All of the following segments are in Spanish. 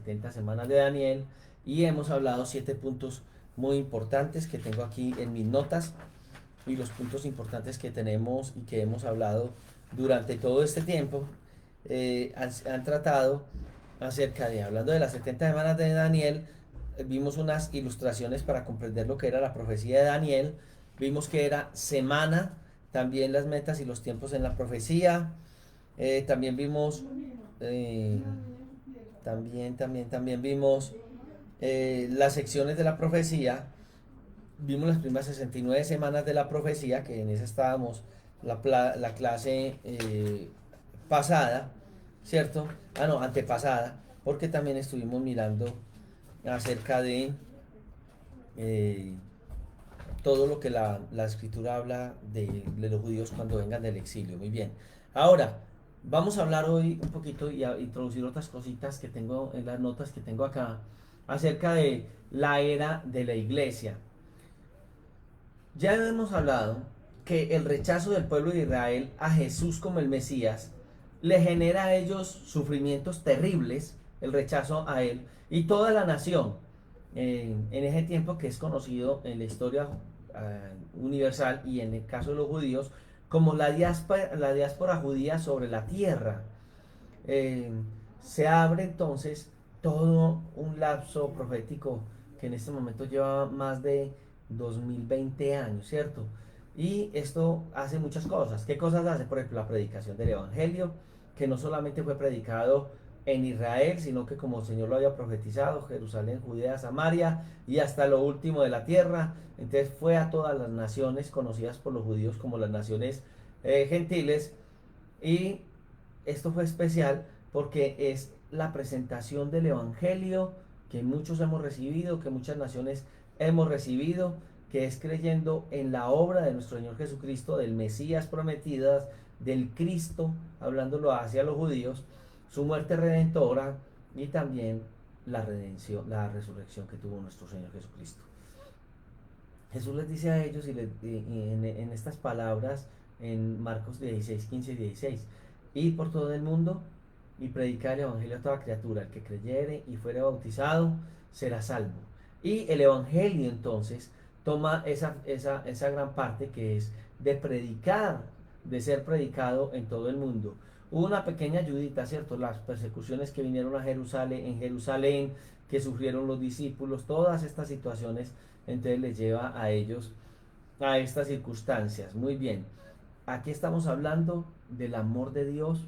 70 semanas de Daniel y hemos hablado 7 puntos muy importantes que tengo aquí en mis notas y los puntos importantes que tenemos y que hemos hablado durante todo este tiempo han tratado acerca de, hablando de las 70 semanas de Daniel, vimos unas ilustraciones para comprender lo que era la profecía de Daniel, vimos que era semana, también las metas y los tiempos en la profecía, también vimos, eh, también vimos las secciones de la profecía, vimos las primeras 69 semanas de la profecía, que en esa estábamos la clase pasada, ¿cierto? Ah, no, antepasada, porque también estuvimos mirando acerca de eh, todo lo que la escritura habla de los judíos cuando vengan del exilio. Muy bien. Ahora, vamos a hablar hoy un poquito y a introducir otras cositas que tengo en las notas que tengo acá acerca de la era de la iglesia. Ya hemos hablado que el rechazo del pueblo de Israel a Jesús como el Mesías le genera a ellos sufrimientos terribles, el rechazo a él, y toda la nación, en ese tiempo que es conocido en la historia universal y en el caso de los judíos, como la diáspora judía sobre la tierra. Eh, Se abre entonces todo un lapso profético que en este momento lleva más de 2020 años, ¿cierto? Y esto hace muchas cosas. ¿Qué cosas hace? Por ejemplo, la predicación del Evangelio, que no solamente fue predicado en Israel, sino que como el Señor lo había profetizado, Jerusalén, Judea, Samaria y hasta lo último de la tierra. Entonces fue a todas las naciones conocidas por los judíos como las naciones gentiles. Y esto fue especial porque es la presentación del Evangelio que muchos hemos recibido, que muchas naciones hemos recibido, que es creyendo en la obra de nuestro Señor Jesucristo, del Mesías prometidas, del Cristo, hablándolo hacia los judíos, su muerte redentora y también la redención, la resurrección que tuvo nuestro Señor Jesucristo. Jesús les dice a ellos en estas palabras en Marcos 16, 15 y 16, id por todo el mundo y predicar el evangelio a toda criatura, el que creyere y fuere bautizado será salvo. Y el evangelio entonces toma esa gran parte que es de predicar, de ser predicado en todo el mundo. Hubo una pequeña ayudita, ¿cierto? Las persecuciones que vinieron a Jerusalén, en Jerusalén, que sufrieron los discípulos, todas estas situaciones entonces les lleva a ellos a estas circunstancias. Muy bien, aquí estamos hablando del amor de Dios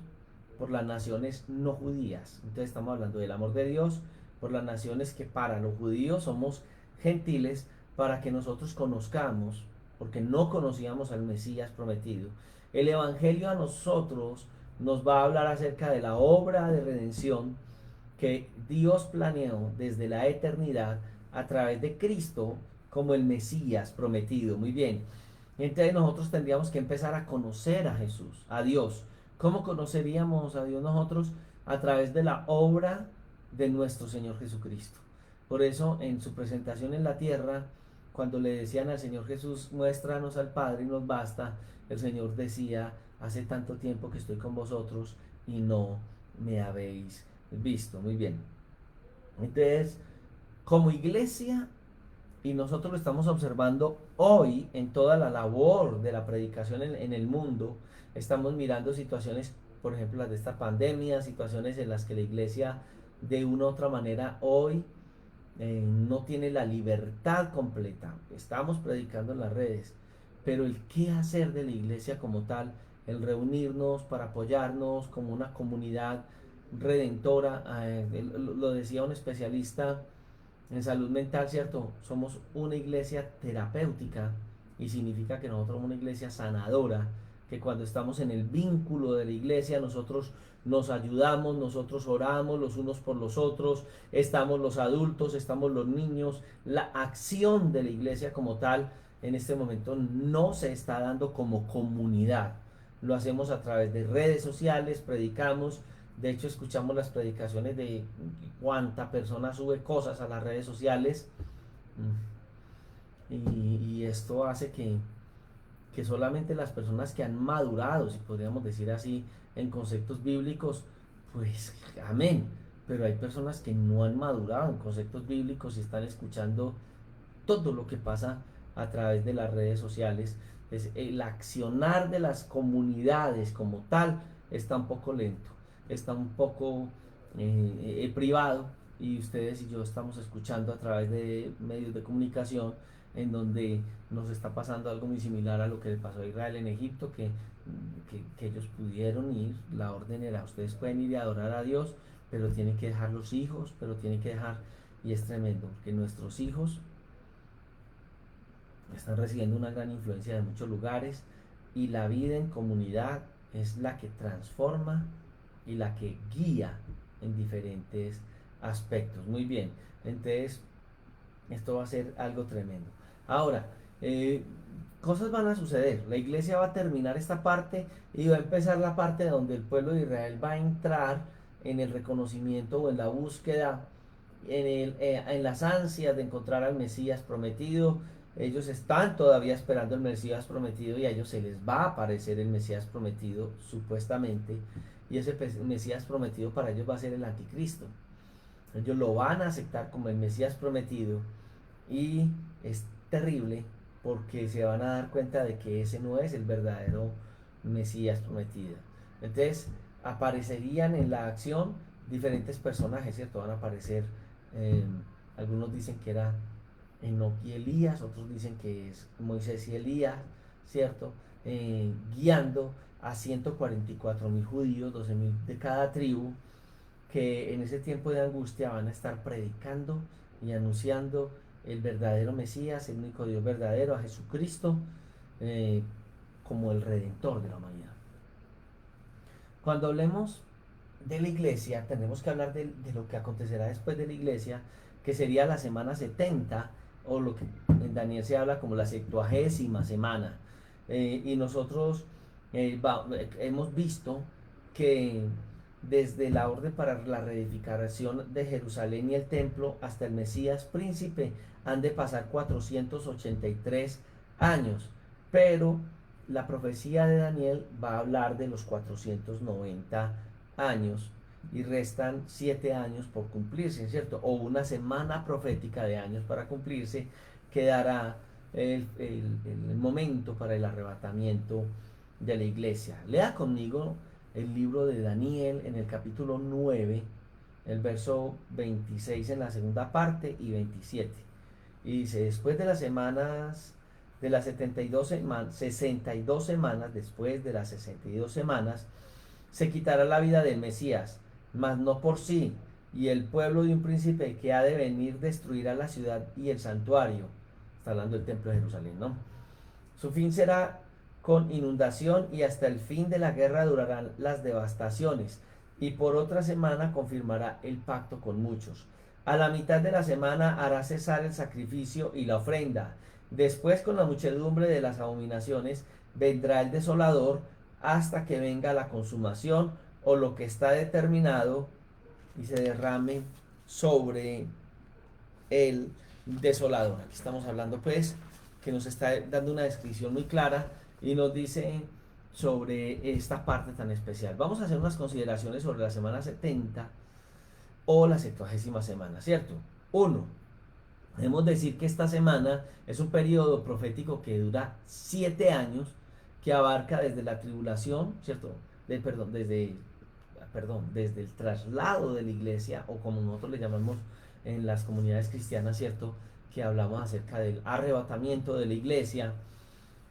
por las naciones no judías. Entonces estamos hablando del amor de Dios por las naciones que para los judíos somos gentiles, para que nosotros conozcamos, porque no conocíamos al Mesías prometido. El Evangelio a nosotros nos va a hablar acerca de la obra de redención que Dios planeó desde la eternidad a través de Cristo como el Mesías prometido. Muy bien. Entonces nosotros tendríamos que empezar a conocer a Jesús, a Dios. ¿Cómo conoceríamos a Dios nosotros? A través de la obra de nuestro Señor Jesucristo. Por eso en su presentación en la tierra, cuando le decían al Señor Jesús, muéstranos al Padre y nos basta, el Señor decía, hace tanto tiempo que estoy con vosotros y no me habéis visto. Muy bien. Entonces, como iglesia, y nosotros lo estamos observando hoy en toda la labor de la predicación en el mundo, estamos mirando situaciones, por ejemplo, las de esta pandemia, situaciones en las que la iglesia de una u otra manera hoy no tiene la libertad completa. Estamos predicando en las redes, pero el qué hacer de la iglesia como tal, el reunirnos para apoyarnos como una comunidad redentora, lo decía un especialista en salud mental, ¿cierto? Somos una iglesia terapéutica y significa que nosotros somos una iglesia sanadora, que cuando estamos en el vínculo de la iglesia nosotros nos ayudamos, nosotros oramos los unos por los otros, estamos los adultos, estamos los niños, la acción de la iglesia como tal en este momento no se está dando como comunidad, lo hacemos a través de redes sociales, predicamos, de hecho escuchamos las predicaciones de cuánta persona sube cosas a las redes sociales y esto hace que solamente las personas que han madurado, si podríamos decir así, en conceptos bíblicos, pues amén. pero hay personas que no han madurado en conceptos bíblicos y están escuchando todo lo que pasa a través de las redes sociales. Es el accionar de las comunidades como tal está un poco lento, está un poco privado, y ustedes y yo estamos escuchando a través de medios de comunicación en donde nos está pasando algo muy similar a lo que le pasó a Israel en Egipto, que ellos pudieron ir. La orden era: ustedes pueden ir y adorar a Dios, pero tienen que dejar los hijos, pero tienen que dejar, y es tremendo, porque nuestros hijos están recibiendo una gran influencia de muchos lugares, y la vida en comunidad es la que transforma y la que guía en diferentes aspectos. Muy bien, entonces esto va a ser algo tremendo. Ahora, eh, cosas van a suceder. La iglesia va a terminar esta parte y va a empezar la parte donde el pueblo de Israel va a entrar en el reconocimiento o en la búsqueda, en las ansias de encontrar al Mesías prometido. Ellos están todavía esperando el Mesías prometido, y a ellos se les va a aparecer el Mesías prometido supuestamente, y ese Mesías prometido para ellos va a ser el anticristo. Ellos lo van a aceptar como el Mesías prometido, y es terrible porque se van a dar cuenta de que ese no es el verdadero Mesías prometido. Entonces aparecerían en la acción diferentes personajes, ¿cierto? Van a aparecer, eh, algunos dicen que era Enoch y Elías, otros dicen que es Moisés y Elías, ¿cierto? Guiando a 144.000 judíos, 12.000 de cada tribu, que en ese tiempo de angustia van a estar predicando y anunciando el verdadero Mesías, el único Dios verdadero, a Jesucristo, eh, como el Redentor de la humanidad. Cuando hablemos de la iglesia, tenemos que hablar de lo que acontecerá después de la iglesia, que sería la semana 70, o lo que en Daniel se habla como la 70ª semana. Y nosotros hemos visto que desde la orden para la reedificación de Jerusalén y el templo hasta el Mesías príncipe han de pasar 483 años, pero la profecía de Daniel va a hablar de los 490 años, y restan 7 años por cumplirse, ¿cierto? O una semana profética de años para cumplirse, que dará el momento para el arrebatamiento de la iglesia. Lea conmigo el libro de Daniel en el capítulo 9, el verso 26 en la segunda parte y 27. Y dice: después de las semanas, de las 62 semanas, después de las 62 semanas, se quitará la vida del Mesías, mas no por sí, y el pueblo de un príncipe que ha de venir destruirá la ciudad y el santuario. Está hablando del templo de Jerusalén, ¿no? Su fin será con inundación, y hasta el fin de la guerra durarán las devastaciones, y por otra semana confirmará el pacto con muchos. A la mitad de la semana hará cesar el sacrificio y la ofrenda. Después, con la muchedumbre de las abominaciones, vendrá el desolador, hasta que venga la consumación, o lo que está determinado, y se derrame sobre el desolador. Aquí estamos hablando, pues, que nos está dando una descripción muy clara y nos dice sobre esta parte tan especial. Vamos a hacer unas consideraciones sobre la semana 70 o la 70ª semana, ¿cierto? Uno, debemos decir que esta semana es un periodo profético que dura 7 años, que abarca desde la tribulación, ¿cierto? Desde el traslado de la iglesia, o como nosotros le llamamos en las comunidades cristianas, ¿cierto? Que hablamos acerca del arrebatamiento de la iglesia,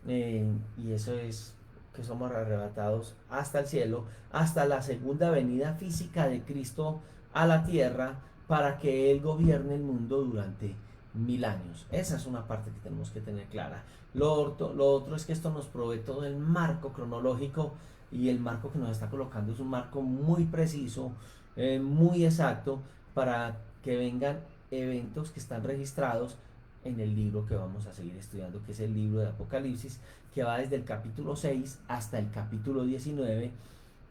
y eso es que somos arrebatados hasta el cielo, hasta la segunda venida física de Cristo a la tierra, para que Él gobierne el mundo durante 1000 años. Esa es una parte que tenemos que tener clara. Lo otro es que esto nos provee todo el marco cronológico, y el marco que nos está colocando es un marco muy preciso, muy exacto, para que vengan eventos que están registrados en el libro que vamos a seguir estudiando, que es el libro de Apocalipsis, que va desde el capítulo 6 hasta el capítulo 19,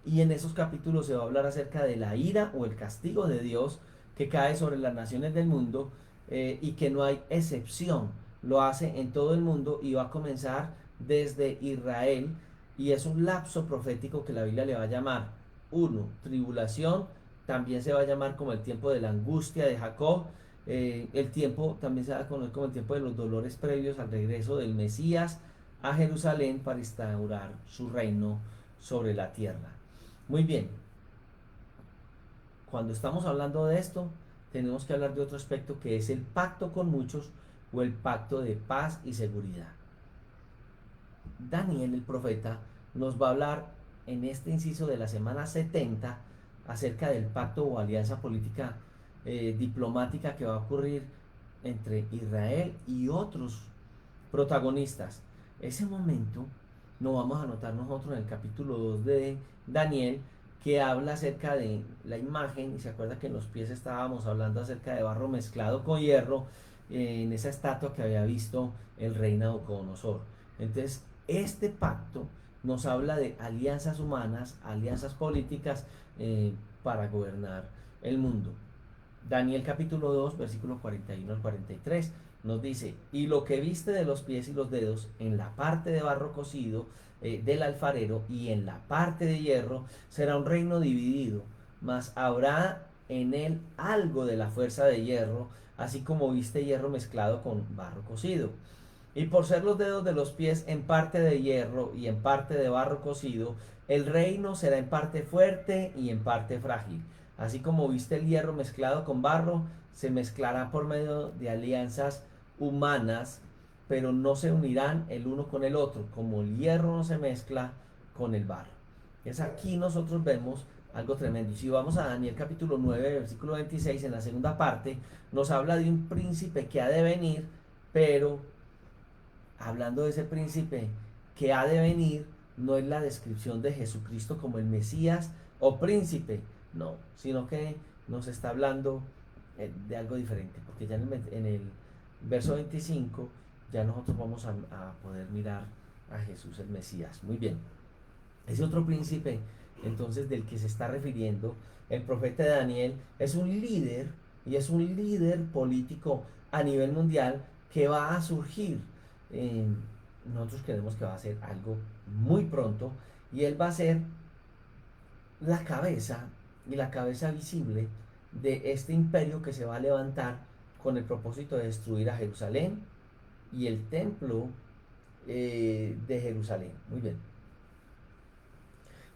y en esos capítulos se va a hablar acerca de la ira o el castigo de Dios que cae sobre las naciones del mundo, y que no hay excepción, lo hace en todo el mundo, y va a comenzar desde Israel, y es un lapso profético que la Biblia le va a llamar: 1, tribulación; también se va a llamar como el tiempo de la angustia de Jacob. El tiempo también se va a conocer como el tiempo de los dolores previos al regreso del Mesías a Jerusalén para instaurar su reino sobre la tierra. Muy bien, cuando estamos hablando de esto, tenemos que hablar de otro aspecto que es el pacto con muchos o el pacto de paz y seguridad. Daniel, el profeta, nos va a hablar en este inciso de la semana 70 acerca del pacto o alianza política diplomática que va a ocurrir entre Israel y otros protagonistas. Ese momento lo vamos a notar nosotros en el capítulo 2 de Daniel, que habla acerca de la imagen, y se acuerda que en los pies estábamos hablando acerca de barro mezclado con hierro, en esa estatua que había visto el rey Nabucodonosor. Entonces, este pacto nos habla de alianzas humanas, alianzas políticas para gobernar el mundo. Daniel capítulo 2, versículo 41 al 43 nos dice, y lo que viste de los pies y los dedos en la parte de barro cocido del alfarero y en la parte de hierro será un reino dividido, mas habrá en él algo de la fuerza de hierro, así como viste hierro mezclado con barro cocido. Y por ser los dedos de los pies en parte de hierro y en parte de barro cocido, el reino será en parte fuerte y en parte frágil. Así como viste el hierro mezclado con barro, se mezclará por medio de alianzas humanas, pero no se unirán el uno con el otro, como el hierro no se mezcla con el barro. Es aquí nosotros vemos algo tremendo. Y si vamos a Daniel capítulo 9, versículo 26, en la segunda parte, nos habla de un príncipe que ha de venir, pero hablando de ese príncipe que ha de venir, no es la descripción de Jesucristo como el Mesías o príncipe, no, sino que nos está hablando de algo diferente, porque ya en el verso 25 ya nosotros vamos a poder mirar a Jesús el Mesías. Muy bien, ese otro príncipe entonces del que se está refiriendo el profeta Daniel es un líder, y es un líder político a nivel mundial que va a surgir. Eh, Nosotros creemos que va a ser algo muy pronto, y él va a ser la cabeza y la cabeza visible de este imperio que se va a levantar con el propósito de destruir a Jerusalén y el templo de Jerusalén. Muy bien.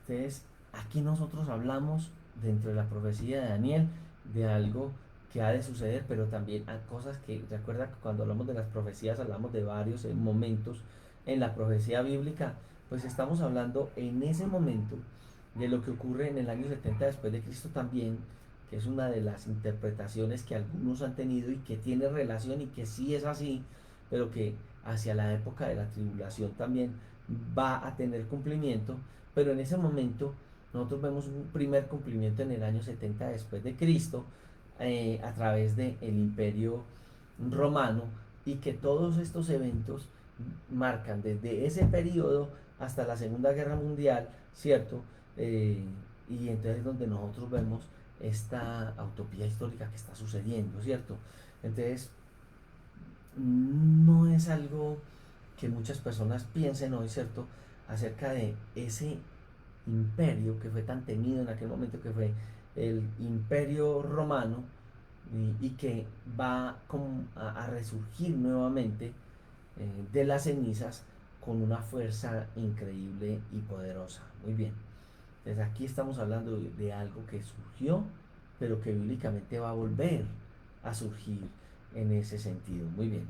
Entonces, aquí nosotros hablamos dentro de la profecía de Daniel de algo que ha de suceder, pero también a cosas que, recuerda que cuando hablamos de las profecías hablamos de varios momentos en la profecía bíblica, pues estamos hablando en ese momento de lo que ocurre en el año 70 después de Cristo también, que es una de las interpretaciones que algunos han tenido y que tiene relación y que sí es así, pero que hacia la época de la tribulación también va a tener cumplimiento, pero en ese momento nosotros vemos un primer cumplimiento en el año 70 después de Cristo, a través del imperio romano, y que todos estos eventos marcan desde ese periodo hasta la Segunda Guerra Mundial, ¿cierto? Y entonces es donde nosotros vemos esta utopía histórica que está sucediendo, ¿cierto? Entonces, no es algo que muchas personas piensen hoy, ¿cierto? Acerca de ese imperio que fue tan temido en aquel momento, que fue el imperio romano, y que va a resurgir nuevamente de las cenizas con una fuerza increíble y poderosa. Muy bien. Entonces aquí estamos hablando de algo que surgió, pero que bíblicamente va a volver a surgir en ese sentido. Muy bien.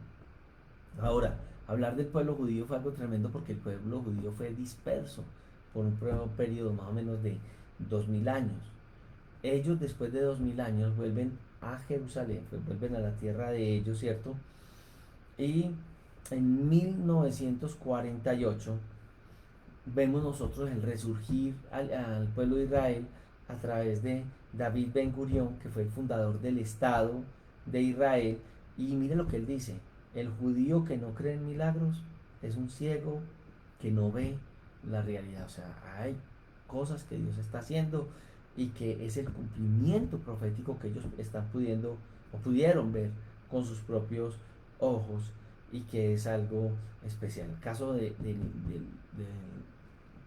Ahora, hablar del pueblo judío fue algo tremendo, porque el pueblo judío fue disperso por un periodo más o menos de 2000 años. Ellos después de 2000 años vuelven a Jerusalén, pues vuelven a la tierra de ellos, ¿cierto? Y en 1948 vemos nosotros el resurgir al pueblo de Israel a través de David Ben Gurión, que fue el fundador del Estado de Israel. Y mire lo que él dice: el judío que no cree en milagros es un ciego que no ve la realidad. O sea, hay cosas que Dios está haciendo y que es el cumplimiento profético que ellos están pudiendo o pudieron ver con sus propios ojos, y que es algo especial. El caso del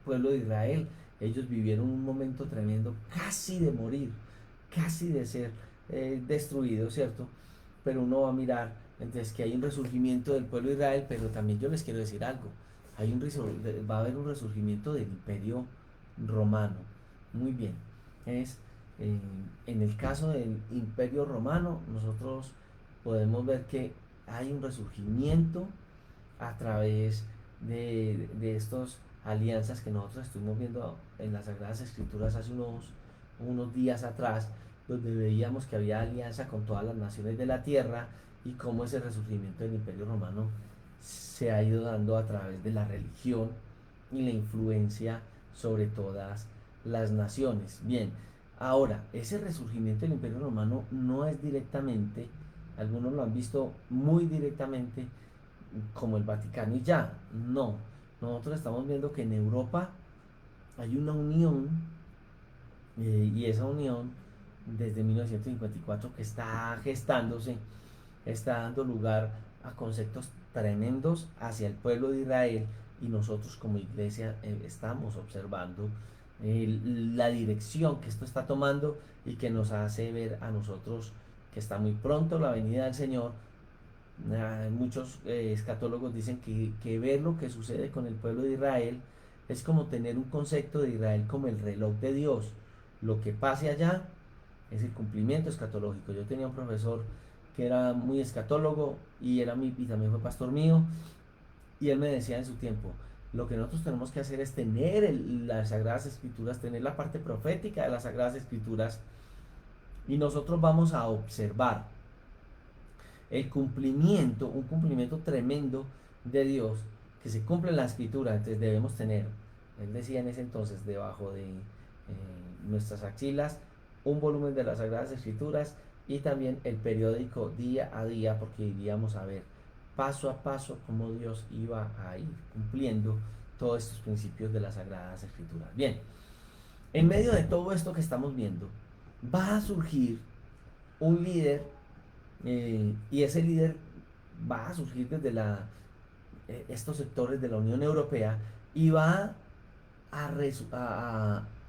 pueblo de Israel, ellos vivieron un momento tremendo, casi de morir, casi de ser destruido, ¿cierto? Pero uno va a mirar, entonces, que hay un resurgimiento del pueblo de Israel, pero también yo les quiero decir algo, va a haber un resurgimiento del imperio romano. Muy bien, es, eh, en el caso del imperio romano, nosotros podemos ver que hay un resurgimiento a través de estas alianzas que nosotros estuvimos viendo en las Sagradas Escrituras hace unos días atrás, donde veíamos que había alianza con todas las naciones de la tierra y cómo ese resurgimiento del Imperio Romano se ha ido dando a través de la religión y la influencia sobre todas las naciones. Bien, ahora, ese resurgimiento del Imperio Romano no es directamente, algunos lo han visto muy directamente, como el Vaticano y ya, no. Nosotros estamos viendo que en Europa hay una unión, y esa unión desde 1954 que está gestándose, está dando lugar a conceptos tremendos hacia el pueblo de Israel, y nosotros como iglesia estamos observando la dirección que esto está tomando, y que nos hace ver a nosotros que está muy pronto la venida del Señor. Muchos escatólogos dicen que ver lo que sucede con el pueblo de Israel es como tener un concepto de Israel como el reloj de Dios. Lo que pase allá es el cumplimiento escatológico. Yo tenía un profesor que era muy escatólogo y también fue pastor mío, y él me decía en su tiempo, lo que nosotros tenemos que hacer es tener las Sagradas Escrituras, tener la parte profética de las Sagradas Escrituras, y nosotros vamos a observar un cumplimiento tremendo de Dios que se cumple en la escritura. Entonces debemos tener, él decía en ese entonces, debajo de nuestras axilas, un volumen de las Sagradas Escrituras, y también el periódico día a día, porque iríamos a ver paso a paso cómo Dios iba a ir cumpliendo todos estos principios de las Sagradas Escrituras. Bien, en medio de todo esto que estamos viendo, va a surgir un líder, y ese líder va a surgir desde estos sectores de la Unión Europea, y va a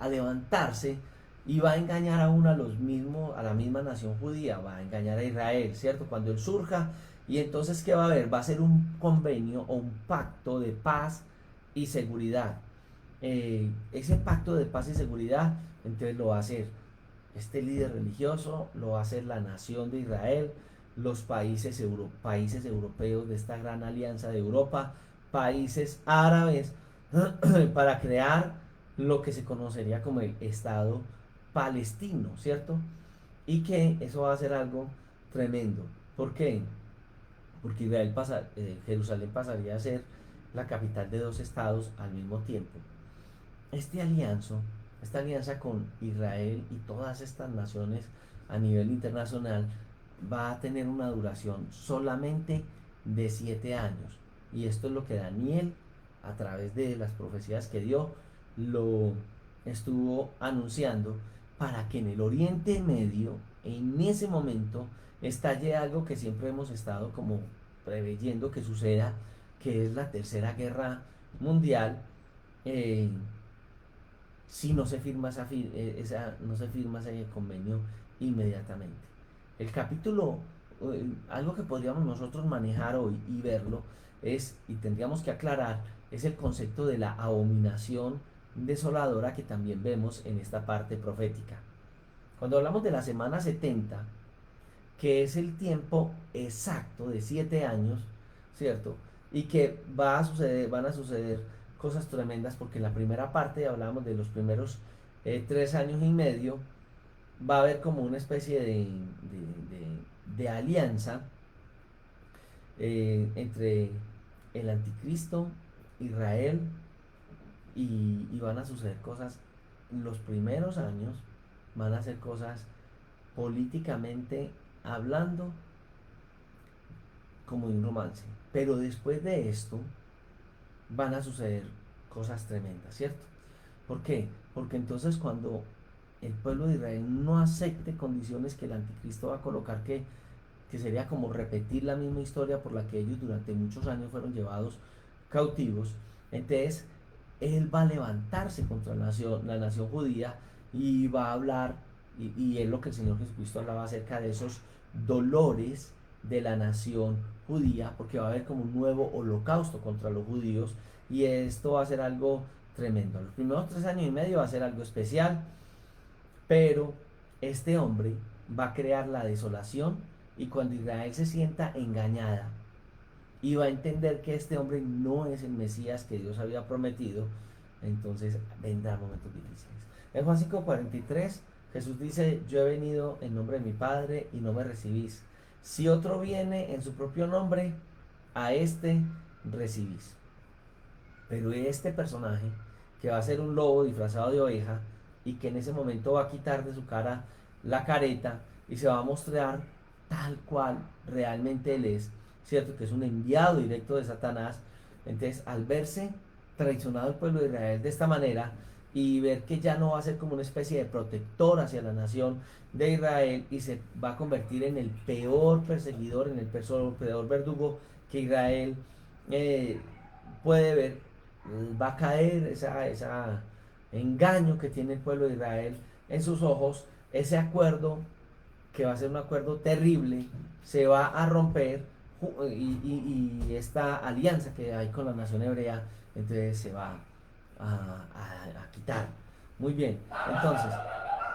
levantarse, y va a engañar aún a la misma nación judía, va a engañar a Israel, ¿cierto? Cuando él surja, y entonces, ¿qué va a haber? Va a ser un convenio o un pacto de paz y seguridad. Ese pacto de paz y seguridad, entonces lo va a hacer este líder religioso, lo va a hacer la nación de Israel, los países europeos de esta gran alianza de Europa, países árabes, para crear lo que se conocería como el Estado palestino, ¿cierto? Y que eso va a ser algo tremendo. ¿Por qué? Porque Jerusalén pasaría a ser la capital de dos estados al mismo tiempo. Este alianzo, esta alianza con Israel y todas estas naciones a nivel internacional, va a tener una duración solamente de 7 años. Y esto es lo que Daniel, a través de las profecías que dio, lo estuvo anunciando, para que en el Oriente Medio, en ese momento, estalle algo que siempre hemos estado como preveyendo que suceda, que es la Tercera Guerra Mundial, eh, si no se firma no se firma ese convenio inmediatamente. El capítulo, algo que podríamos nosotros manejar hoy y verlo, y tendríamos que aclarar, es el concepto de la abominación desoladora, que también vemos en esta parte profética. Cuando hablamos de la semana 70, que es el tiempo exacto de 7 años, ¿cierto? Y que van a suceder cosas tremendas, porque en la primera parte hablábamos de los primeros 3 años y medio, va a haber como una especie de alianza entre el anticristo, Israel, y van a suceder cosas. Los primeros años van a ser cosas políticamente hablando como de un romance, pero después de esto van a suceder cosas tremendas, ¿cierto? ¿Por qué? Porque entonces, cuando el pueblo de Israel no acepte condiciones que el anticristo va a colocar, que sería como repetir la misma historia por la que ellos durante muchos años fueron llevados cautivos, entonces él va a levantarse contra la nación judía, y va a hablar y es lo que el Señor Jesucristo hablaba acerca de esos dolores de la nación judía, porque va a haber como un nuevo holocausto contra los judíos, y esto va a ser algo tremendo. Los primeros 3 años y medio va a ser algo especial, pero este hombre va a crear la desolación, y cuando Israel se sienta engañada y va a entender que este hombre no es el Mesías que Dios había prometido, entonces vendrán momentos difíciles. En Juan 5:43 Jesús dice: yo he venido en nombre de mi Padre y no me recibís. Si otro viene en su propio nombre, a este recibís. Pero este personaje, que va a ser un lobo disfrazado de oveja, y que en ese momento va a quitar de su cara la careta y se va a mostrar tal cual realmente él es, ¿cierto? Que es un enviado directo de Satanás. Entonces, al verse traicionado el pueblo de Israel de esta manera, y ver que ya no va a ser como una especie de protector hacia la nación de Israel, y se va a convertir en el peor perseguidor, en el peor verdugo que Israel eh, puede ver, va a caer esa engaño que tiene el pueblo de Israel en sus ojos. Ese acuerdo, que va a ser un acuerdo terrible, se va a romper, y esta alianza que hay con la nación hebrea, entonces se va a quitar. Muy bien, entonces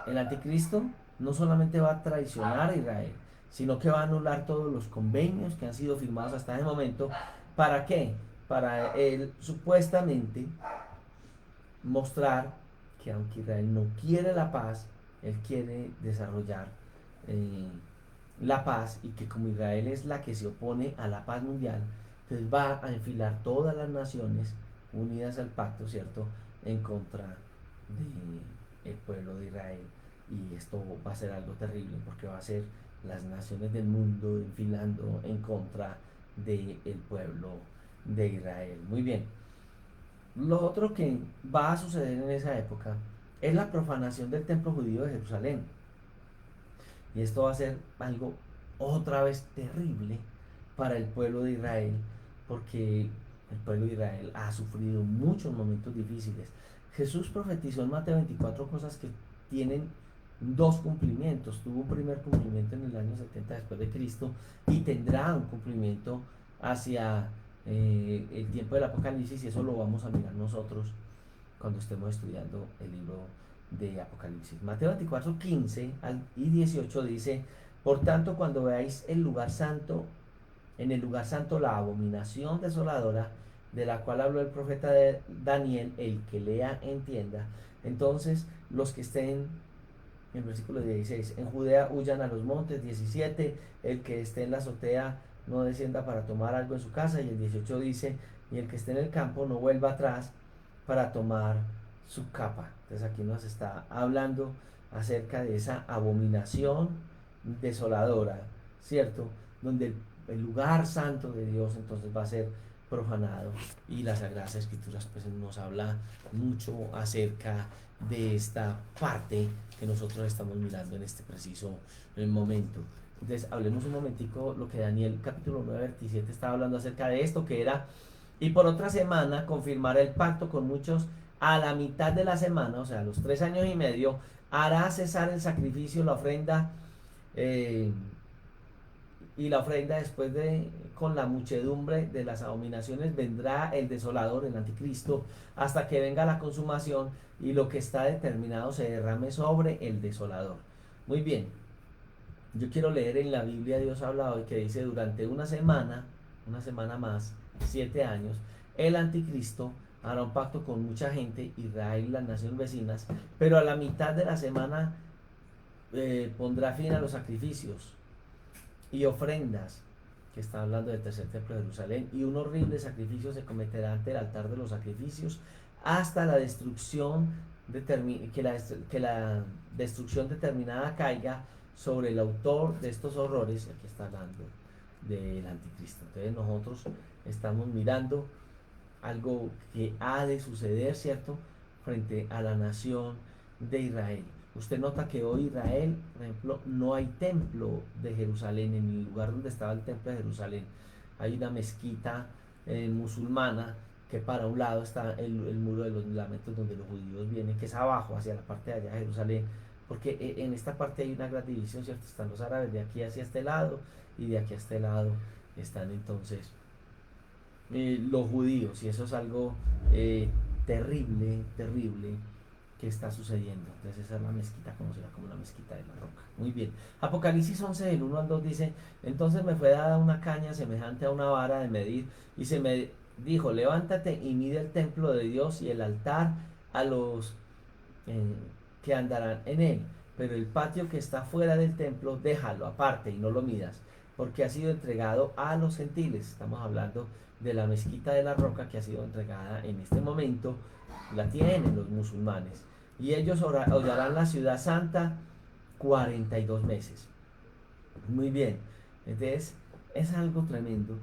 el anticristo no solamente va a traicionar a Israel, sino que va a anular todos los convenios que han sido firmados hasta ese momento. ¿Para qué? Para él supuestamente mostrar que aunque Israel no quiere la paz, él quiere desarrollar eh, la paz, y que como Israel es la que se opone a la paz mundial, entonces va a enfilar todas las naciones unidas al pacto, ¿cierto?, en contra del pueblo de Israel. Y esto va a ser algo terrible, porque va a ser las naciones del mundo enfilando en contra del pueblo de Israel. Muy bien. Lo otro que va a suceder en esa época es la profanación del templo judío de Jerusalén. Y esto va a ser algo otra vez terrible para el pueblo de Israel, porque el pueblo de Israel ha sufrido muchos momentos difíciles. Jesús profetizó en Mateo 24 cosas que tienen dos cumplimientos. Tuvo un primer cumplimiento en el año 70 después de Cristo, y tendrá un cumplimiento hacia el tiempo del Apocalipsis, y eso lo vamos a mirar nosotros cuando estemos estudiando el libro de Apocalipsis. Mateo 24, 15 y 18 dice: por tanto, cuando veáis el lugar santo, en el lugar santo la abominación desoladora, de la cual habló el profeta de Daniel, el que lea entienda. Entonces, los que estén, en versículo 16, en Judea huyan a los montes. 17, el que esté en la azotea no descienda para tomar algo en su casa. Y el 18 dice: y el que esté en el campo no vuelva atrás para tomar su capa. Entonces aquí nos está hablando acerca de esa abominación desoladora, ¿cierto? Donde el lugar santo de Dios entonces va a ser profanado, y las Sagradas Escrituras pues nos habla mucho acerca de esta parte que nosotros estamos mirando en este preciso momento. Entonces hablemos un momentico lo que Daniel capítulo 9 27 estaba hablando acerca de esto, que era: y por otra semana confirmará el pacto con muchos. A la mitad de la semana, o sea, los 3 años y medio, hará cesar el sacrificio, la ofrenda, eh, y la ofrenda después de, con la muchedumbre de las abominaciones, vendrá el desolador, el anticristo, hasta que venga la consumación, y lo que está determinado se derrame sobre el desolador. Muy bien, yo quiero leer en la Biblia, Dios habla hoy, que dice: durante una semana más, 7 años, el anticristo hará un pacto con mucha gente, Israel y las naciones vecinas, pero a la mitad de la semana pondrá fin a los sacrificios y ofrendas, que está hablando del tercer templo de Jerusalén, y un horrible sacrificio se cometerá ante el altar de los sacrificios, hasta la destrucción, que la destrucción determinada caiga sobre el autor de estos horrores. Aquí está hablando del anticristo. Entonces nosotros estamos mirando algo que ha de suceder, ¿cierto?, frente a la nación de Israel. Usted nota que hoy Israel, por ejemplo, no hay templo de Jerusalén. En el lugar donde estaba el templo de Jerusalén hay una mezquita musulmana, que para un lado está el muro de los lamentos, donde los judíos vienen, que es abajo, hacia la parte de allá de Jerusalén, porque en esta parte hay una gran división, ¿cierto? Están los árabes de aquí hacia este lado y de aquí a este lado están entonces los judíos, y eso es algo terrible, terrible que está sucediendo. Entonces esa es la mezquita conocida como la mezquita de la roca. Muy bien. Apocalipsis 11 del 1 al 2 dice, entonces me fue dada una caña semejante a una vara de medir y se me dijo, levántate y mide el templo de Dios y el altar a los eh, que andarán en él, pero el patio que está fuera del templo déjalo aparte y no lo midas, porque ha sido entregado a los gentiles. Estamos hablando de la mezquita de la roca que ha sido entregada en este momento, la tienen los musulmanes, y ellos hollarán la ciudad santa 42 meses. Muy bien, entonces es algo tremendo,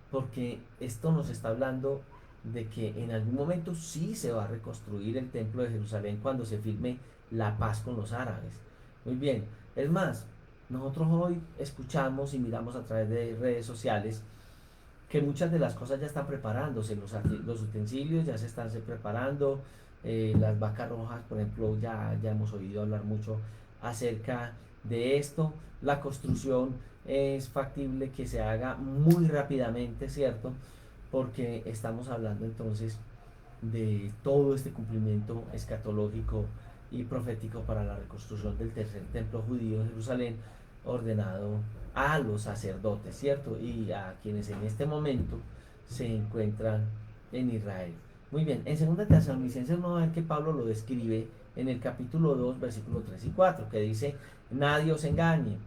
porque esto nos está hablando de que en algún momento sí se va a reconstruir el templo de Jerusalén cuando se firme la paz con los árabes. Muy bien, es más, nosotros hoy escuchamos y miramos a través de redes sociales que muchas de las cosas ya están preparándose, los utensilios ya se están preparando, las vacas rojas, por ejemplo, ya hemos oído hablar mucho acerca de esto. La construcción es factible que se haga muy rápidamente, ¿cierto? Porque estamos hablando entonces de todo este cumplimiento escatológico y profético para la reconstrucción del tercer templo judío de Jerusalén, ordenado a los sacerdotes, ¿cierto? Y a quienes en este momento se encuentran en Israel. Muy bien, en 2 Tesalonicenses vamos a ver que Pablo lo describe en el capítulo 2, versículos 3 y 4, que dice, nadie os engañe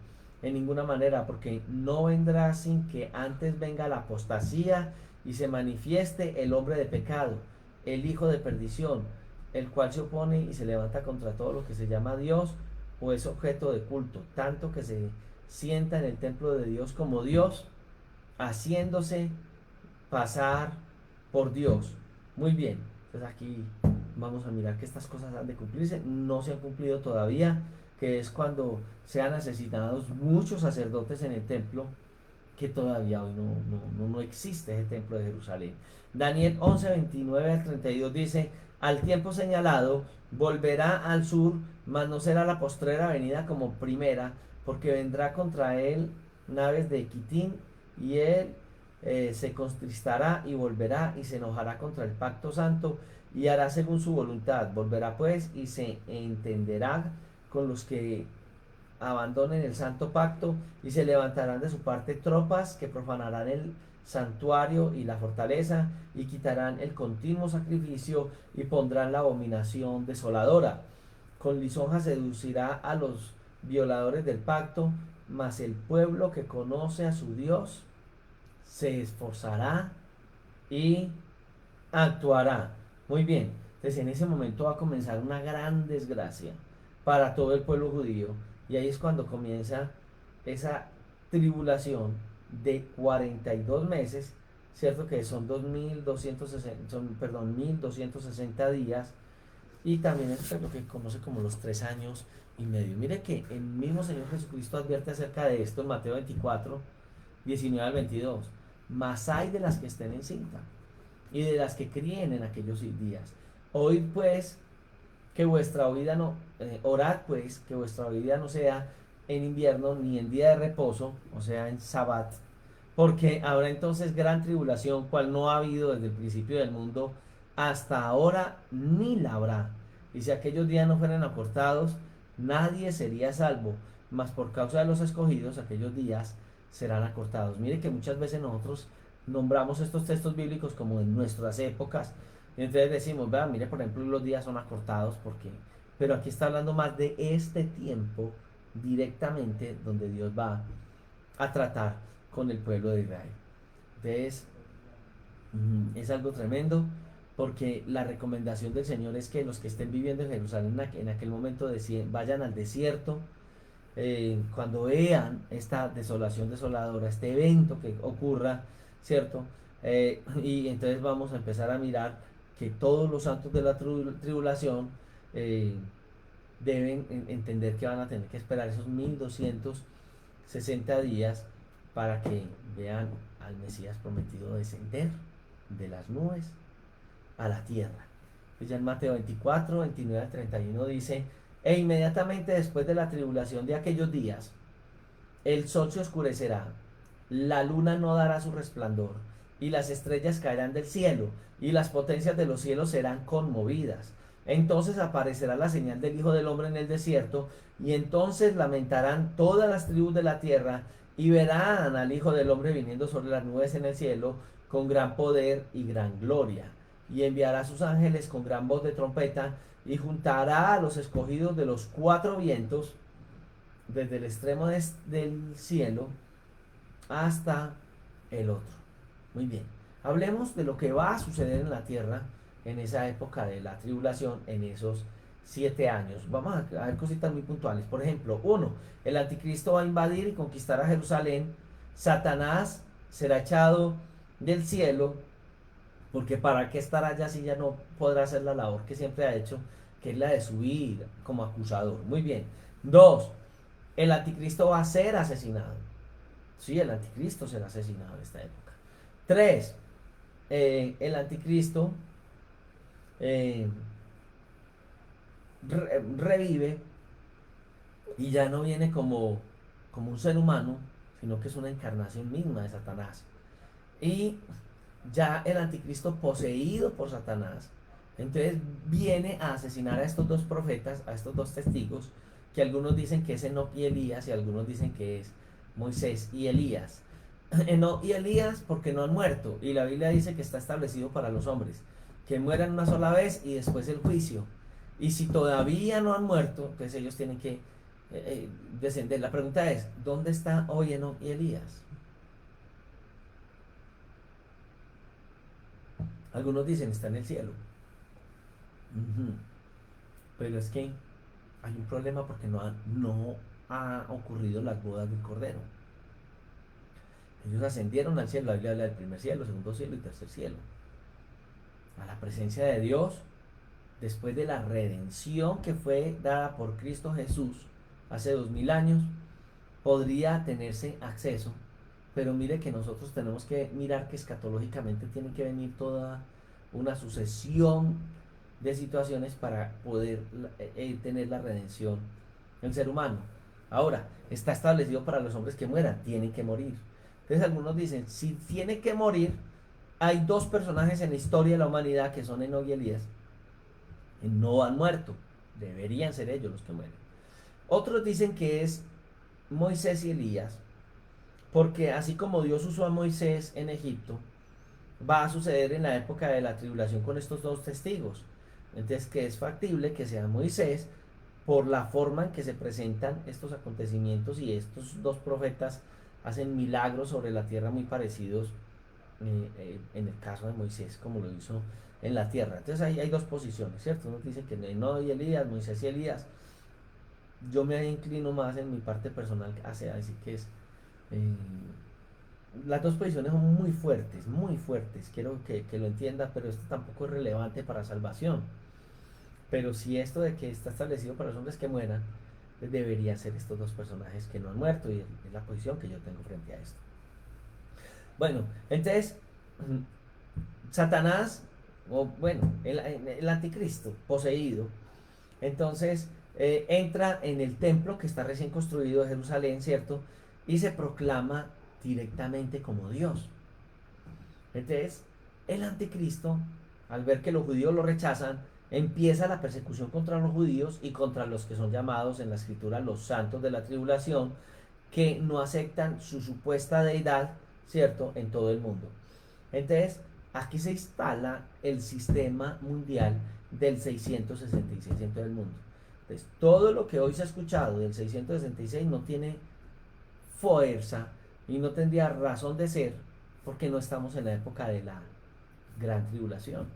en ninguna manera, porque no vendrá sin que antes venga la apostasía y se manifieste el hombre de pecado, el hijo de perdición, el cual se opone y se levanta contra todo lo que se llama Dios o es objeto de culto, tanto que se sienta en el templo de Dios como Dios, haciéndose pasar por Dios. Muy bien, entonces aquí vamos a mirar que estas cosas han de cumplirse, no se han cumplido todavía, que es cuando sean asesinados muchos sacerdotes en el templo, que todavía hoy no existe ese templo de Jerusalén. Daniel 11, 29 al 32 dice, al tiempo señalado volverá al sur, mas no será la postrera venida como primera, porque vendrá contra él naves de Quitín, y él se contristará y volverá y se enojará contra el pacto santo y hará según su voluntad. Volverá pues y se entenderá con los que abandonen el santo pacto y se levantarán de su parte tropas que profanarán el santuario y la fortaleza y quitarán el continuo sacrificio y pondrán la abominación desoladora. Con lisonja seducirá a los violadores del pacto, mas el pueblo que conoce a su Dios se esforzará y actuará. Muy bien, entonces en ese momento va a comenzar una gran desgracia para todo el pueblo judío, y ahí es cuando comienza esa tribulación de 42 meses, ¿cierto? Que son 2260, perdón, 1260 días, y también es lo que conoce como los 3 años y medio. Mire que el mismo Señor Jesucristo advierte acerca de esto en Mateo 24, 19 al 22. Mas hay de las que estén en cinta y de las que críen en aquellos días. Oíd pues que vuestra vida no, orad pues que vuestra vida no sea en invierno ni en día de reposo, o sea en sabbat, porque habrá entonces gran tribulación, cual no ha habido desde el principio del mundo hasta ahora, ni la habrá. Y si aquellos días no fueran acortados, nadie sería salvo, mas por causa de los escogidos, aquellos días serán acortados. Mire que muchas veces nosotros nombramos estos textos bíblicos como en nuestras épocas, y entonces decimos, vean, mire, por ejemplo, los días son acortados, porque, pero aquí está hablando más de este tiempo directamente donde Dios va a tratar con el pueblo de Israel. Entonces, es algo tremendo, porque la recomendación del Señor es que los que estén viviendo en Jerusalén en aquel momento vayan al desierto, cuando vean esta desolación desoladora, este evento que ocurra, ¿cierto? Y entonces vamos a empezar a mirar que todos los santos de la tribulación deben entender que van a tener que esperar esos 1260 días para que vean al Mesías prometido descender de las nubes a la tierra. Pues ya en Mateo 24, 29 al 31 dice, E inmediatamente después de la tribulación de aquellos días, el sol se oscurecerá, la luna no dará su resplandor, y las estrellas caerán del cielo, y las potencias de los cielos serán conmovidas. Entonces aparecerá la señal del Hijo del Hombre en el desierto, y entonces lamentarán todas las tribus de la tierra, y verán al Hijo del Hombre viniendo sobre las nubes en el cielo, con gran poder y gran gloria. Y enviará a sus ángeles con gran voz de trompeta, y juntará a los escogidos de los cuatro vientos, desde el extremo del cielo hasta el otro. Muy bien. Hablemos de lo que va a suceder en la tierra en esa época de la tribulación, en esos 7 años. Vamos a ver cositas muy puntuales. Por ejemplo, uno, el anticristo va a invadir y conquistar a Jerusalén. Satanás será echado del cielo, porque para qué estar allá si ya no podrá hacer la labor que siempre ha hecho, que es la de subir como acusador. Muy bien. Dos, el anticristo va a ser asesinado. Sí, el anticristo será asesinado en esta época. Tres, el anticristo eh, revive y ya no viene como un ser humano, sino que es una encarnación misma de Satanás. Y ya el anticristo poseído por Satanás, entonces viene a asesinar a estos dos profetas, a estos dos testigos, que algunos dicen que es Enoc y Elías y algunos dicen que es Moisés y Elías. Enoc y Elías porque no han muerto, y la Biblia dice que está establecido para los hombres, que mueran una sola vez y después el juicio. Y si todavía no han muerto, entonces ellos tienen que descender. La pregunta es, ¿dónde está hoy Enoc y Elías? Algunos dicen está en el cielo. Ujú. Pero es que hay un problema porque no ha ocurrido las bodas del Cordero. Ellos ascendieron al cielo, la Biblia habla del primer cielo, segundo cielo y tercer cielo. A la presencia de Dios, después de la redención que fue dada por Cristo Jesús hace 2000 años, podría tenerse acceso. Pero mire que nosotros tenemos que mirar que escatológicamente tiene que venir toda una sucesión de situaciones para poder tener la redención del ser humano. Ahora, está establecido para los hombres que mueran, tienen que morir. Entonces algunos dicen, si tiene que morir, hay dos personajes en la historia de la humanidad que son Enoc y Elías, que no han muerto, deberían ser ellos los que mueren. Otros dicen que es Moisés y Elías, porque así como Dios usó a Moisés en Egipto, va a suceder en la época de la tribulación con estos dos testigos. Entonces, que es factible que sea Moisés por la forma en que se presentan estos acontecimientos, y estos dos profetas hacen milagros sobre la tierra muy parecidos en el caso de Moisés, como lo hizo en la tierra. Entonces ahí hay dos posiciones, ¿cierto? Uno dice que no y Elías, Moisés y Elías. Yo me inclino más en mi parte personal hacia decir que es eh, las dos posiciones son muy fuertes, muy fuertes. Quiero que lo entienda, pero esto tampoco es relevante para salvación. Pero si esto de que está establecido para los hombres que mueran, pues deberían ser estos dos personajes que no han muerto, y es la posición que yo tengo frente a esto. Bueno, entonces, Satanás, o bueno, el anticristo poseído, entonces entra en el templo que está recién construido de Jerusalén, ¿cierto? Y se proclama directamente como Dios. Entonces, el anticristo, al ver que los judíos lo rechazan, empieza la persecución contra los judíos y contra los que son llamados en la escritura los santos de la tribulación, que no aceptan su supuesta deidad, ¿cierto?, en todo el mundo. Entonces, aquí se instala el sistema mundial del 666 en todo el mundo. Entonces, todo lo que hoy se ha escuchado del 666 no tiene fuerza y no tendría razón de ser, porque no estamos en la época de la gran tribulación.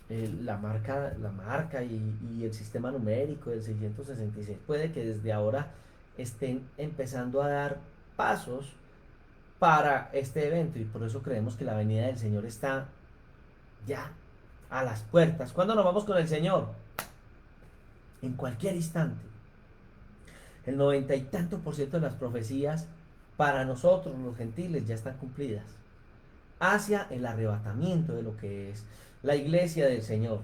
La marca y el sistema numérico del 666 puede que desde ahora estén empezando a dar pasos para este evento, y por eso creemos que la venida del Señor está ya a las puertas. ¿Cuándo nos vamos con el Señor? En cualquier instante. El 90 y tanto% de las profecías para nosotros los gentiles ya están cumplidas hacia el arrebatamiento de lo que es la iglesia del Señor.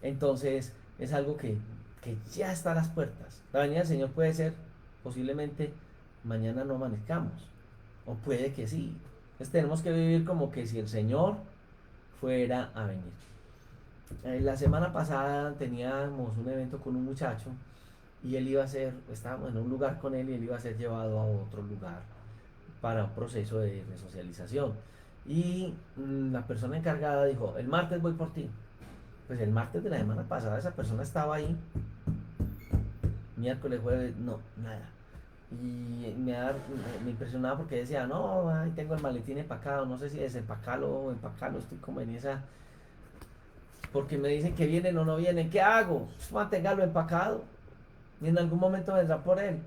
Entonces es algo que que ya está a las puertas. La venida del Señor puede ser, posiblemente, mañana no amanezcamos, o puede que sí. Entonces tenemos que vivir como que si el Señor fuera a venir. La semana pasada teníamos un evento con un muchacho y él iba a ser, estábamos en un lugar con él y él iba a ser llevado a otro lugar para un proceso de resocialización. Y la persona encargada dijo, el martes voy por ti. Pues el martes de la semana pasada esa persona estaba ahí, miércoles, jueves, no, nada. Y me impresionaba porque decía, no, ahí tengo el maletín empacado, no sé si desempacarlo o empacarlo, estoy como en esa, porque me dicen que vienen o no vienen, ¿qué hago? Pues manténgalo empacado y en algún momento vendrá por él.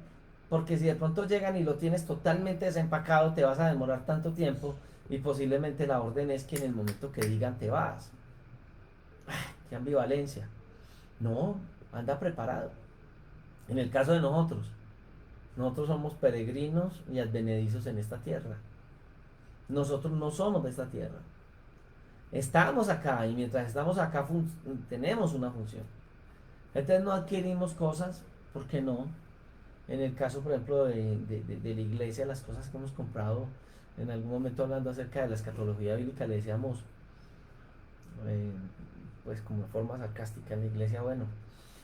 Porque si de pronto llegan y lo tienes totalmente desempacado, te vas a demorar tanto tiempo y posiblemente la orden es que en el momento que digan te vas. Qué ambivalencia. No, anda preparado. En el caso de nosotros somos peregrinos y advenedizos en esta tierra. Nosotros no somos de esta tierra. Estamos acá y mientras estamos acá tenemos una función. Entonces no adquirimos cosas, ¿por qué no? En el caso, por ejemplo, de la iglesia, las cosas que hemos comprado, en algún momento hablando acerca de la escatología bíblica, le decíamos, eh, pues como forma sarcástica en la iglesia, bueno,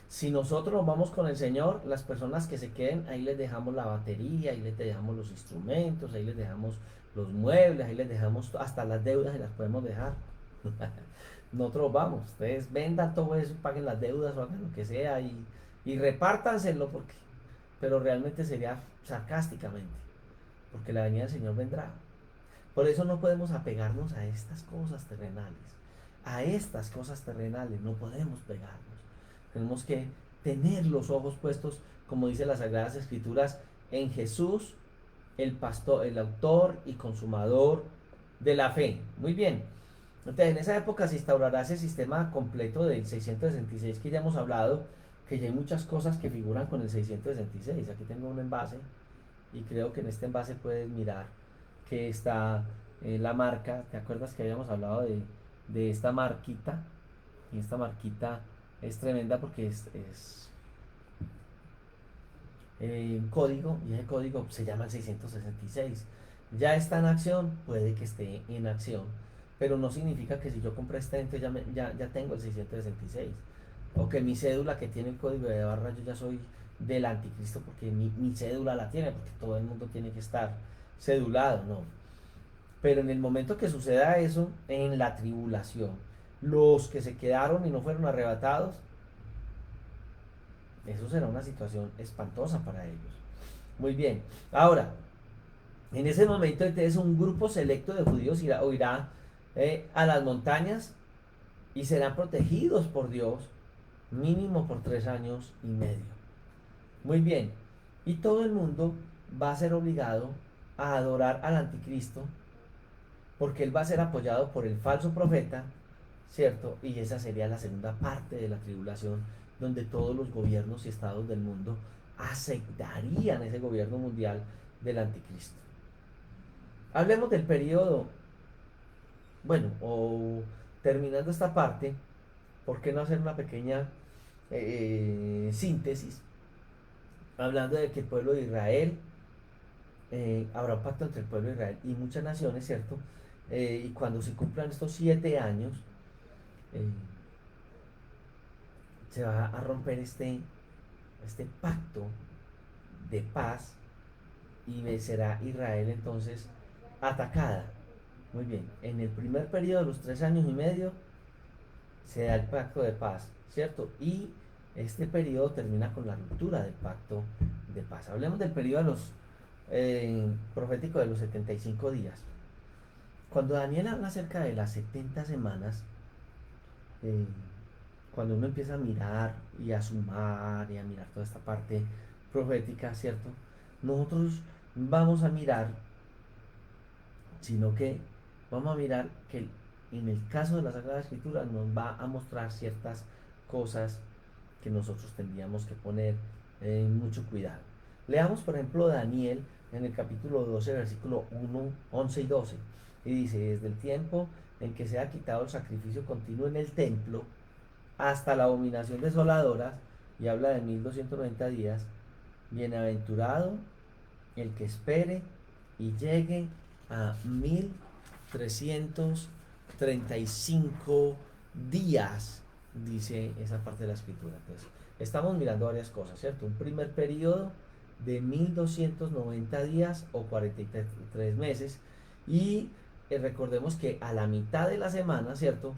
si nosotros nos vamos con el Señor, las personas que se queden, ahí les dejamos la batería, ahí les dejamos los instrumentos, ahí les dejamos los muebles, ahí les dejamos hasta las deudas y las podemos dejar. Nosotros vamos, ustedes vendan todo eso, paguen las deudas o hagan lo que sea y repártanselo porque, pero realmente sería sarcásticamente, porque la venida del Señor vendrá. Por eso no podemos apegarnos a estas cosas terrenales. A estas cosas terrenales no podemos pegarnos. Tenemos que tener los ojos puestos, como dice las Sagradas Escrituras, en Jesús, el pastor, el autor y consumador de la fe. Muy bien. Entonces, en esa época se instaurará ese sistema completo del 666 que ya hemos hablado, que ya hay muchas cosas que figuran con el 666. Aquí tengo un envase y creo que en este envase puedes mirar que está la marca. ¿Te acuerdas que habíamos hablado de esta marquita? Y esta marquita es tremenda porque es un código y ese código se llama el 666. Ya está en acción, puede que esté en acción, pero no significa que si yo compré este entonces ya tengo el 666 o que mi cédula que tiene el código de barra yo ya soy del anticristo porque mi cédula la tiene, porque todo el mundo tiene que estar cedulado, no. Pero en el momento que suceda eso, en la tribulación, los que se quedaron y no fueron arrebatados, eso será una situación espantosa para ellos. Muy bien. Ahora, en ese momento entonces un grupo selecto de judíos irá a las montañas y serán protegidos por Dios mínimo por 3 años y medio. Muy bien. Y todo el mundo va a ser obligado a adorar al anticristo porque él va a ser apoyado por el falso profeta, ¿cierto? Y esa sería la segunda parte de la tribulación, donde todos los gobiernos y estados del mundo aceptarían ese gobierno mundial del anticristo. Hablemos del periodo, bueno, o terminando esta parte, ¿por qué no hacer una pequeña síntesis? Hablando de que el pueblo de Israel, habrá un pacto entre el pueblo de Israel y muchas naciones, ¿cierto? Y cuando se cumplan estos 7 años, eh, se va a romper este pacto de paz y será Israel entonces atacada. Muy bien, en el primer periodo de los 3 años y medio se da el pacto de paz, ¿cierto? Y este periodo termina con la ruptura del pacto de paz. Hablemos del periodo de los profético de los 75 días. Cuando Daniel habla acerca de las 70 semanas, eh, cuando uno empieza a mirar y a sumar y a mirar toda esta parte profética, ¿cierto? Nosotros vamos a mirar, sino que vamos a mirar que en el caso de la Sagrada Escritura nos va a mostrar ciertas cosas que nosotros tendríamos que poner mucho cuidado. Leamos, por ejemplo, Daniel en el capítulo 12, versículo 1, 11 y 12. Y dice, desde el tiempo en que se ha quitado el sacrificio continuo en el templo, hasta la abominación desoladora, y habla de 1290 días. Bienaventurado el que espere y llegue a 1335 días, dice esa parte de la escritura. Entonces, estamos mirando varias cosas, ¿cierto? Un primer periodo de 1290 días o 43 meses y recordemos que a la mitad de la semana, ¿cierto?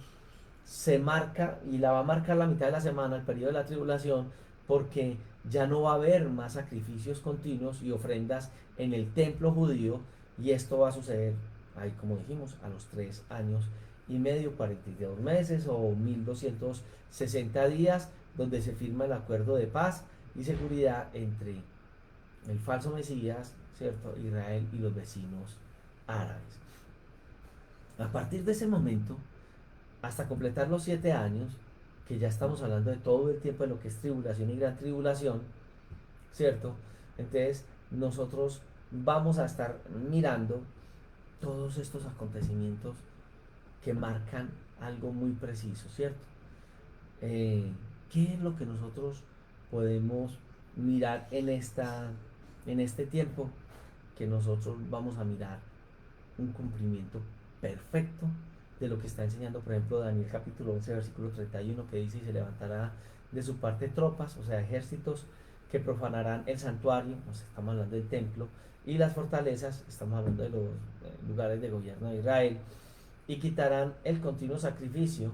Se marca y la va a marcar la mitad de la semana, el periodo de la tribulación, porque ya no va a haber más sacrificios continuos y ofrendas en el templo judío, y esto va a suceder, ahí como dijimos, a los 3 años y medio, 42 meses o 1260 días, donde se firma el acuerdo de paz y seguridad entre el falso Mesías, ¿cierto? Israel y los vecinos árabes. A partir de ese momento, hasta completar los 7 años, que ya estamos hablando de todo el tiempo de lo que es tribulación y gran tribulación, ¿cierto? Entonces nosotros vamos a estar mirando todos estos acontecimientos que marcan algo muy preciso, ¿cierto? ¿Qué es lo que nosotros podemos mirar en este tiempo? Que nosotros vamos a mirar un cumplimiento perfecto de lo que está enseñando, por ejemplo, Daniel capítulo 11, versículo 31, que dice: y se levantará de su parte tropas, o sea, ejércitos, que profanarán el santuario, nos estamos hablando del templo, y las fortalezas, estamos hablando de los lugares de gobierno de Israel, y quitarán el continuo sacrificio,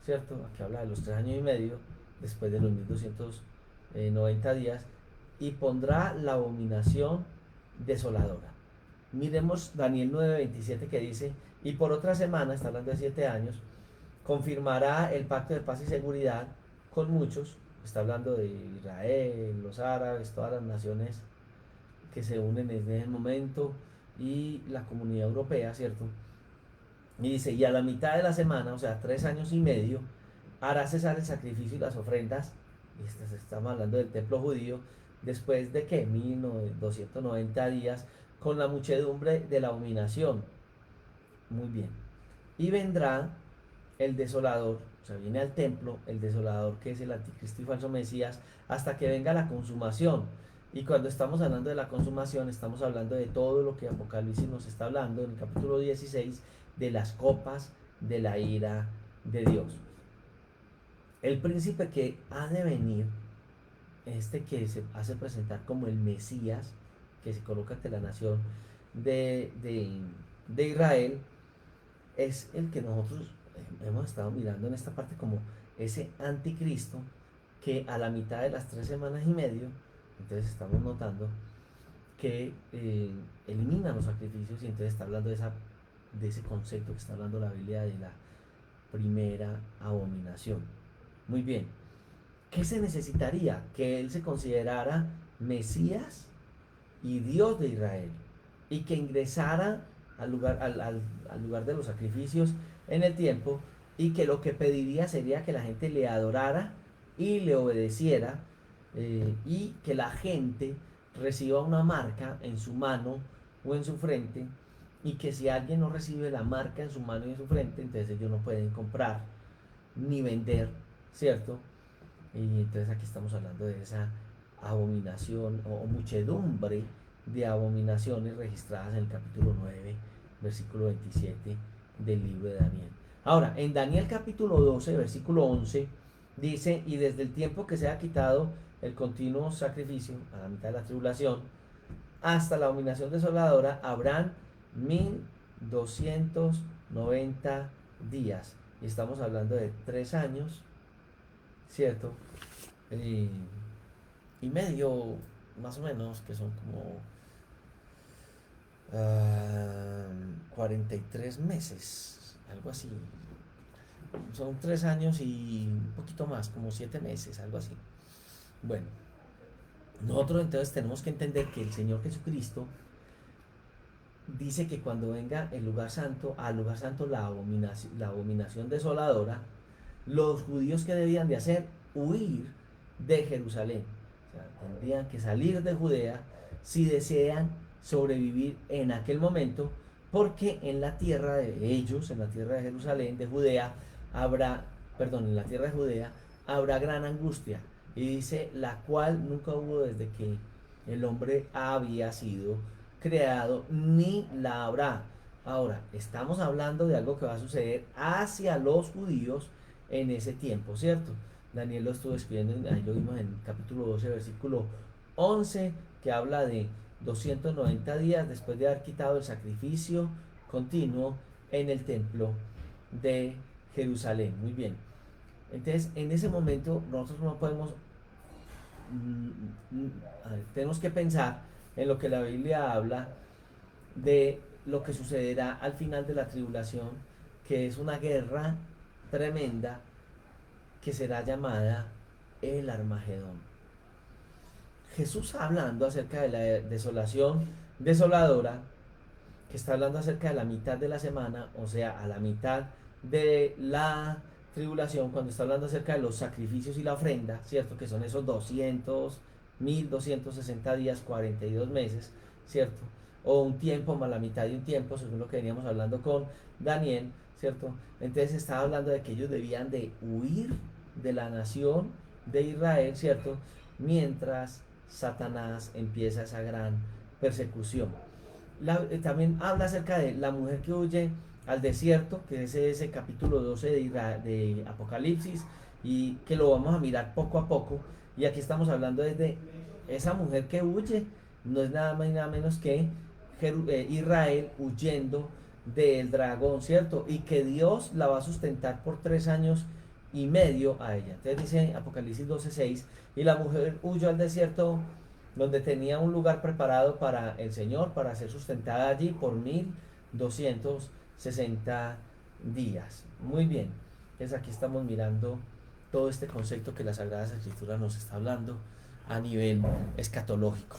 ¿cierto? Aquí habla de los 3 años y medio, después de los 1290 días, y pondrá la abominación desoladora. Miremos Daniel 9:27, que dice: y por otra semana, está hablando de 7 años, confirmará el pacto de paz y seguridad con muchos, está hablando de Israel, los árabes, todas las naciones que se unen en ese momento, y la comunidad europea, ¿cierto? Y dice: y a la mitad de la semana, o sea, 3 años y medio, hará cesar el sacrificio y las ofrendas, y estamos hablando del templo judío, después de que 1290 días, con la muchedumbre de la abominación. Muy bien. Y vendrá el desolador, o sea, viene al templo el desolador, que es el anticristo y falso Mesías, hasta que venga la consumación. Y cuando estamos hablando de la consumación, estamos hablando de todo lo que Apocalipsis nos está hablando en el capítulo 16, de las copas de la ira de Dios. El príncipe que ha de venir, este que se hace presentar como el Mesías, que se coloca ante la nación de Israel, es el que nosotros hemos estado mirando en esta parte como ese anticristo, que a la mitad de las 3 semanas y medio, entonces estamos notando que elimina los sacrificios, y entonces está hablando de ese concepto que está hablando la Biblia, de la primera abominación. Muy bien. ¿Qué se necesitaría? Que él se considerara Mesías y Dios de Israel, y que ingresara al lugar de los sacrificios en el tiempo, y que lo que pediría sería que la gente le adorara y le obedeciera, y que la gente reciba una marca en su mano o en su frente, y que si alguien no recibe la marca en su mano y en su frente, entonces ellos no pueden comprar ni vender, ¿cierto? Y entonces aquí estamos hablando de esa abominación o muchedumbre de abominaciones registradas en el capítulo 9, versículo 27 del libro de Daniel. Ahora, en Daniel capítulo 12, versículo 11, dice: y desde el tiempo que se ha quitado el continuo sacrificio, a la mitad de la tribulación, hasta la abominación desoladora, habrán 1290 días. Y estamos hablando de 3 años, ¿cierto? Y medio, más o menos, que son como 43 meses, algo así. Son 3 años y un poquito más, como 7 meses, algo así. Bueno, nosotros entonces tenemos que entender que el Señor Jesucristo dice que cuando venga el lugar santo, al lugar santo, la abominación desoladora, los judíos, que debían de hacer: huir de Jerusalén. O sea, tendrían que salir de Judea si desean sobrevivir en aquel momento, porque en la tierra de ellos, en la tierra de Jerusalén, de Judea, en la tierra de Judea, habrá gran angustia, y dice, la cual nunca hubo desde que el hombre había sido creado, ni la habrá. Ahora, estamos hablando de algo que va a suceder hacia los judíos en ese tiempo, ¿cierto? Daniel lo estuvo escribiendo, ahí lo vimos en capítulo 12, versículo 11, que habla de 290 días después de haber quitado el sacrificio continuo en el templo de Jerusalén. Muy bien. Entonces, en ese momento nosotros no podemos, tenemos que pensar en lo que la Biblia habla de lo que sucederá al final de la tribulación, que es una guerra tremenda que será llamada el Armagedón. Jesús hablando acerca de la desolación desoladora, que está hablando acerca de la mitad de la semana, o sea, a la mitad de la tribulación, cuando está hablando acerca de los sacrificios y la ofrenda, ¿cierto? Que son esos 1260 días, 42 meses, ¿cierto? O un tiempo más la mitad de un tiempo, según lo que veníamos hablando con Daniel, ¿cierto? Entonces estaba hablando de que ellos debían de huir de la nación de Israel, ¿cierto? Mientras Satanás empieza esa gran persecución. También habla acerca de la mujer que huye al desierto, que es ese capítulo 12 de Apocalipsis, y que lo vamos a mirar poco a poco. Y aquí estamos hablando desde esa mujer que huye, no es nada más y nada menos que Israel huyendo del dragón, ¿cierto? Y que Dios la va a sustentar por 3 años y medio a ella. Entonces dice Apocalipsis 12:6, y la mujer huyó al desierto donde tenía un lugar preparado para el Señor, para ser sustentada allí por 1260 días. Muy bien, entonces aquí estamos mirando todo este concepto que la Sagrada Escritura nos está hablando a nivel escatológico.